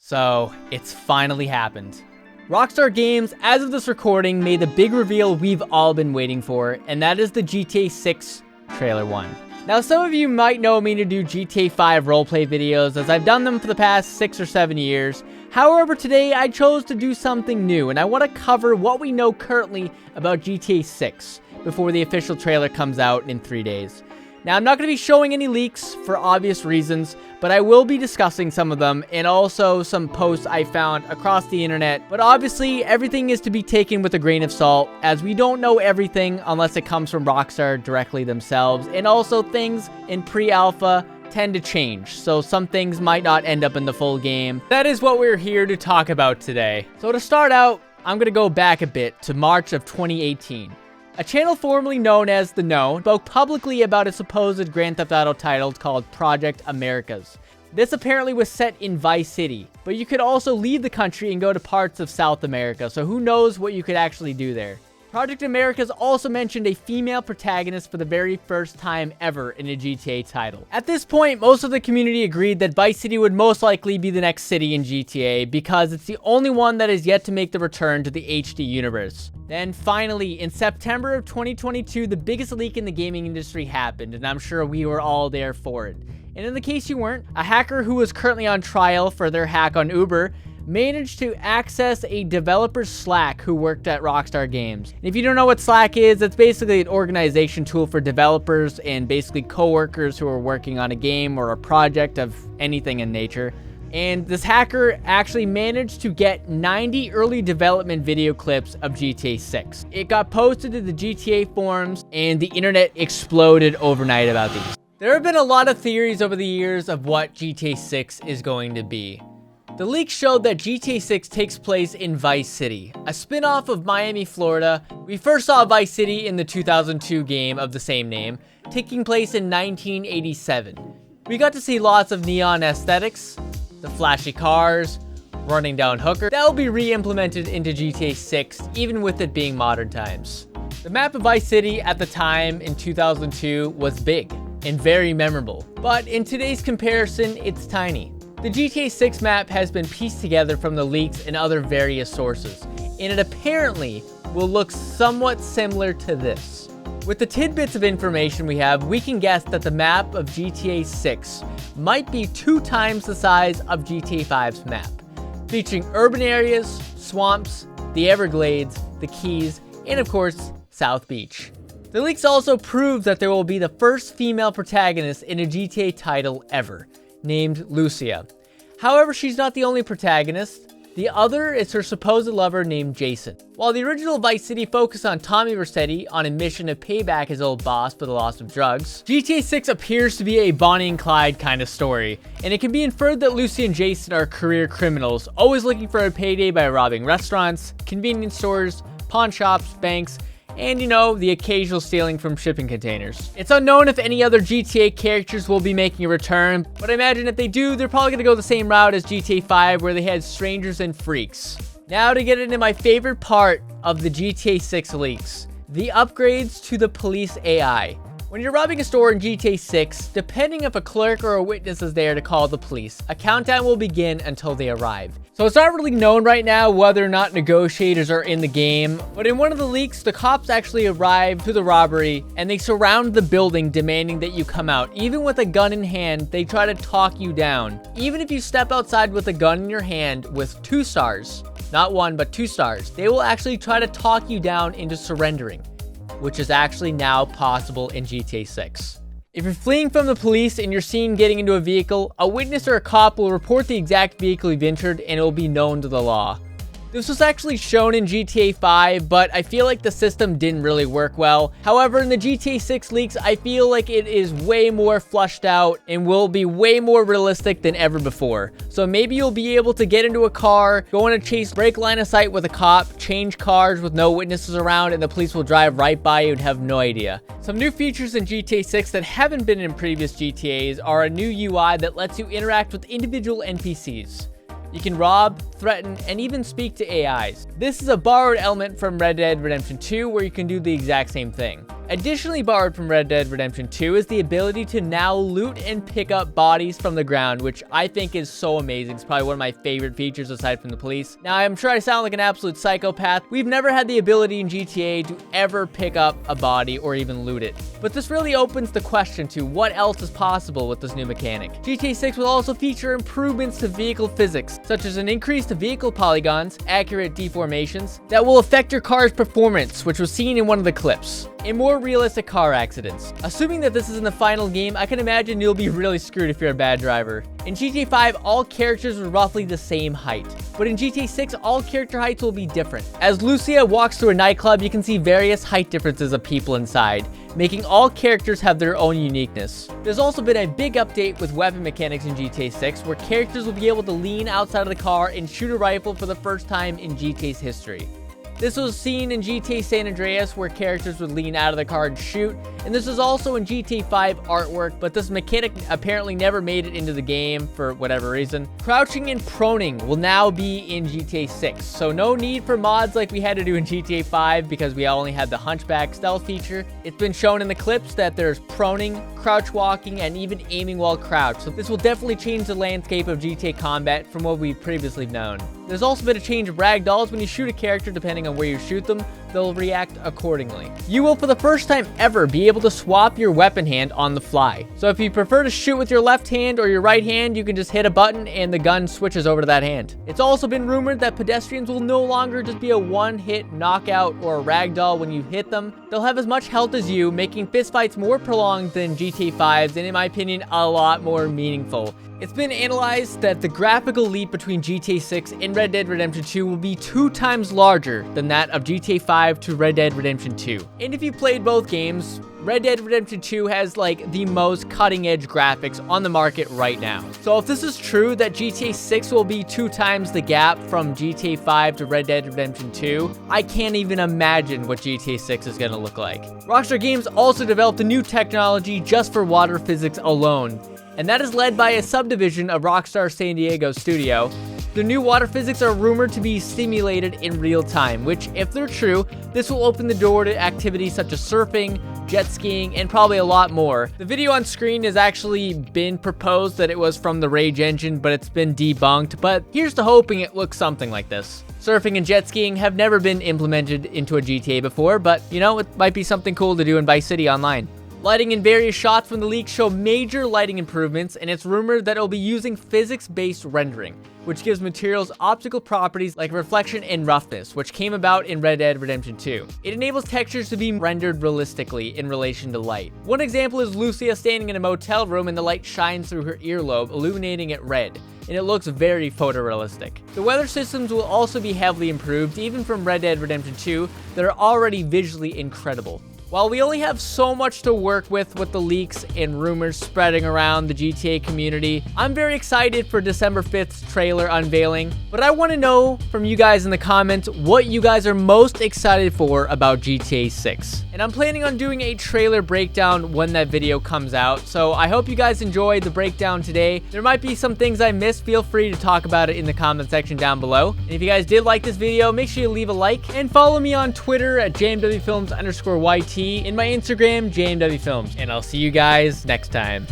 So, it's finally happened. Rockstar Games, as of this recording, made the big reveal we've all been waiting for, and that is the GTA 6 Trailer 1. Now, some of you might know me to do GTA 5 roleplay videos, as I've done them for the past 6 or 7 years. However, today I chose to do something new, and I want to cover what we know currently about GTA 6 before the official trailer comes out in 3 days. Now, I'm not going to be showing any leaks for obvious reasons, but I will be discussing some of them and also some posts I found across the internet. But obviously, everything is to be taken with a grain of salt, as we don't know everything unless it comes from Rockstar directly themselves. And also, things in pre-alpha tend to change, so some things might not end up in the full game. That is what we're here to talk about today. So to start out, I'm going to go back a bit to March of 2018. A channel formerly known as The Know spoke publicly about a supposed Grand Theft Auto title called Project Americas. This apparently was set in Vice City, but you could also leave the country and go to parts of South America, so who knows what you could actually do there. Project Americas also mentioned a female protagonist for the very first time ever in a GTA title. At this point, most of the community agreed that Vice City would most likely be the next city in GTA because it's the only one that is yet to make the return to the HD universe. Then finally, in September of 2022, the biggest leak in the gaming industry happened, and I'm sure we were all there for it. And in the case you weren't, a hacker who was currently on trial for their hack on Uber managed to access a developer's Slack who worked at Rockstar Games. And if you don't know what Slack is, it's basically an organization tool for developers and basically co-workers who are working on a game or a project of anything in nature. And this hacker actually managed to get 90 early development video clips of GTA 6. It got posted to the GTA forums, and the internet exploded overnight about these. There have been a lot of theories over the years of what GTA 6 is going to be. The leak showed that GTA 6 takes place in Vice City, a spin-off of Miami, Florida. We first saw Vice City in the 2002 game of the same name, taking place in 1987. We got to see lots of neon aesthetics, the flashy cars, running down hookers. That will be re-implemented into GTA 6, even with it being modern times. The map of Vice City at the time in 2002 was big and very memorable, but in today's comparison, it's tiny. The GTA 6 map has been pieced together from the leaks and other various sources, and it apparently will look somewhat similar to this. With the tidbits of information we have, we can guess that the map of GTA 6 might be 2 times the size of GTA 5's map, featuring urban areas, swamps, the Everglades, the Keys, and of course, South Beach. The leaks also prove that there will be the first female protagonist in a GTA title ever, named Lucia. However, she's not the only protagonist. The other is her supposed lover named Jason. While the original Vice City focused on Tommy Vercetti on a mission to pay back his old boss for the loss of drugs, GTA 6 appears to be a Bonnie and Clyde kind of story, and it can be inferred that Lucy and Jason are career criminals, always looking for a payday by robbing restaurants, convenience stores, pawn shops, banks, and, you know, the occasional stealing from shipping containers. It's unknown if any other GTA characters will be making a return, but I imagine if they do, they're probably gonna go the same route as GTA 5, where they had strangers and freaks. Now to get into my favorite part of the GTA 6 leaks, the upgrades to the police AI. When you're robbing a store in GTA 6, depending if a clerk or a witness is there to call the police, a countdown will begin until they arrive. So it's not really known right now whether or not negotiators are in the game, but in one of the leaks, the cops actually arrive to the robbery and they surround the building demanding that you come out. Even with a gun in hand, they try to talk you down. Even if you step outside with a gun in your hand with 2 stars, not 1 but 2 stars, they will actually try to talk you down into surrendering, which is actually now possible in GTA 6. If you're fleeing from the police and you're seen getting into a vehicle, a witness or a cop will report the exact vehicle you've entered and it will be known to the law. This was actually shown in GTA 5, but I feel like the system didn't really work well. However, in the GTA 6 leaks, I feel like it is way more fleshed out and will be way more realistic than ever before. So maybe you'll be able to get into a car, go on a chase, break line of sight with a cop, change cars with no witnesses around, and the police will drive right by you and have no idea. Some new features in GTA 6 that haven't been in previous GTAs are a new UI that lets you interact with individual NPCs. You can rob, threaten, and even speak to AIs. This is a borrowed element from Red Dead Redemption 2, where you can do the exact same thing. Additionally borrowed from Red Dead Redemption 2 is the ability to now loot and pick up bodies from the ground, which I think is so amazing. It's probably one of my favorite features aside from the police. Now, I'm sure I sound like an absolute psychopath. We've never had the ability in GTA to ever pick up a body or even loot it. But this really opens the question to what else is possible with this new mechanic. GTA 6 will also feature improvements to vehicle physics, such as an increase to vehicle polygons, accurate deformations, that will affect your car's performance, which was seen in one of the clips, and more realistic car accidents. Assuming that this isn't the final game, I can imagine you'll be really screwed if you're a bad driver. In GTA 5, all characters were roughly the same height, but in GTA 6, all character heights will be different. As Lucia walks through a nightclub, you can see various height differences of people inside, making all characters have their own uniqueness. There's also been a big update with weapon mechanics in GTA 6, where characters will be able to lean outside of the car and shoot a rifle for the first time in GTA's history. This was seen in GTA San Andreas, where characters would lean out of the car and shoot, and this was also in GTA 5 artwork, but this mechanic apparently never made it into the game for whatever reason. Crouching and proning will now be in GTA 6, so no need for mods like we had to do in GTA 5 because we only had the hunchback stealth feature. It's been shown in the clips that there's proning, crouch walking, and even aiming while crouched, so this will definitely change the landscape of GTA combat from what we've previously known. There's also been a change of ragdolls. When you shoot a character, depending on where you shoot them, they'll react accordingly. You will, for the first time ever, be able to swap your weapon hand on the fly. So if you prefer to shoot with your left hand or your right hand, you can just hit a button and the gun switches over to that hand. It's also been rumored that pedestrians will no longer just be a one-hit knockout or a ragdoll when you hit them. They'll have as much health as you, making fistfights more prolonged than GTA 5's, and in my opinion, a lot more meaningful. It's been analyzed that the graphical leap between GTA 6 and Red Dead Redemption 2 will be 2 times larger than that of GTA 5 to Red Dead Redemption 2. And if you played both games, Red Dead Redemption 2 has like the most cutting-edge graphics on the market right now. So if this is true that GTA 6 will be 2 times the gap from GTA 5 to Red Dead Redemption 2, I can't even imagine what GTA 6 is going to look like. Rockstar Games also developed a new technology just for water physics alone, and that is led by a subdivision of Rockstar San Diego studio. The new water physics are rumored to be simulated in real time, which, if they're true, this will open the door to activities such as surfing, jet skiing, and probably a lot more. The video on screen has actually been proposed that it was from the Rage engine, but it's been debunked, but here's to hoping it looks something like this. Surfing and jet skiing have never been implemented into a GTA before, but, you know, it might be something cool to do in Vice City Online. Lighting in various shots from the leak show major lighting improvements, and it's rumored that it'll be using physics-based rendering, which gives materials optical properties like reflection and roughness, which came about in Red Dead Redemption 2. It enables textures to be rendered realistically in relation to light. One example is Lucia standing in a motel room and the light shines through her earlobe, illuminating it red, and it looks very photorealistic. The weather systems will also be heavily improved, even from Red Dead Redemption 2, that are already visually incredible. While we only have so much to work with the leaks and rumors spreading around the GTA community, I'm very excited for December 5th's trailer unveiling, but I want to know from you guys in the comments what you guys are most excited for about GTA 6. And I'm planning on doing a trailer breakdown when that video comes out, so I hope you guys enjoyed the breakdown today. There might be some things I missed. Feel free to talk about it in the comment section down below. And if you guys did like this video, make sure you leave a like and follow me on Twitter at jmwFILMS_YT, in my Instagram, jmwFILMS, and I'll see you guys next time.